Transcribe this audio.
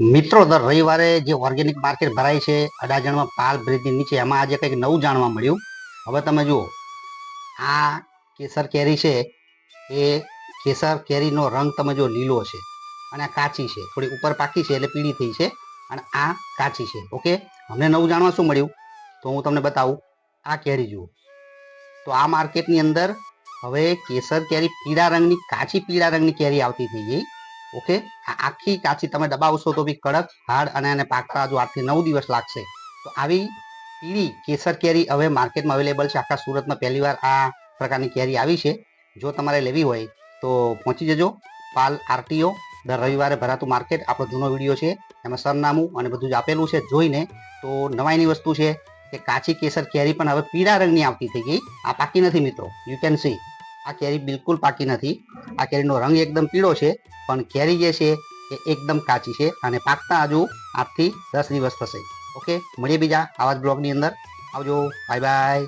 મિત્રો, દર રવિવારે જે ઓર્ગેનિક માર્કેટ ભરાય છે અડાજણમાં પાલ બ્રિજની નીચે, એમાં આજે કંઈક નવું જાણવા મળ્યું. હવે તમે જુઓ, આ કેસર કેરી છે. એ કેસર કેરીનો રંગ તમે જો લીલો છે, અને આ કાચી છે, થોડી ઉપર પાકી છે એટલે પીળી થઈ છે, અને આ કાચી છે. ઓકે, અમને નવું જાણવા શું મળ્યું તો હું તમને બતાવું. આ કેરી જુઓ, તો આ માર્કેટની અંદર હવે કેસર કેરી પીળા રંગની, કાચી પીળા રંગની કેરી આવતી થઈ ગઈ. ઓકે, આ આખી કાચી તમે દબાવશો તો બી કડક હાર્ડ, અને એને પાકતા હજુ 8 થી 9 દિવસ લાગશે. તો આવી પીળી કેસર કેરી હવે માર્કેટમાં અવેલેબલ છે. આખા સુરતમાં પહેલીવાર આ પ્રકારની કેરી આવી છે. જો તમારે લેવી હોય તો પહોંચી જજો પાલ આરટીઓ. દર રવિવારે ભરાતું માર્કેટ આપણો જૂનો વિડીયો છે, એમાં સરનામું અને બધું જ આપેલું છે. જોઈને તો નવાઈની વસ્તુ છે કે કાચી કેસર કેરી પણ હવે પીળા રંગની આવતી થઈ ગઈ. આ પાકી નથી મિત્રો, યુ કેન સી. આ કેરી બિલકુલ પાકી નથી. આ કેરીનો રંગ એકદમ પીળો છે, પણ કેરી જે છે એ એકદમ કાચી છે, અને પાકતા હજુ 8 થી 10 દિવસ થશે. ઓકે, મળીએ બીજા આવા જ બ્લોગની અંદર. આવજો, બાય બાય.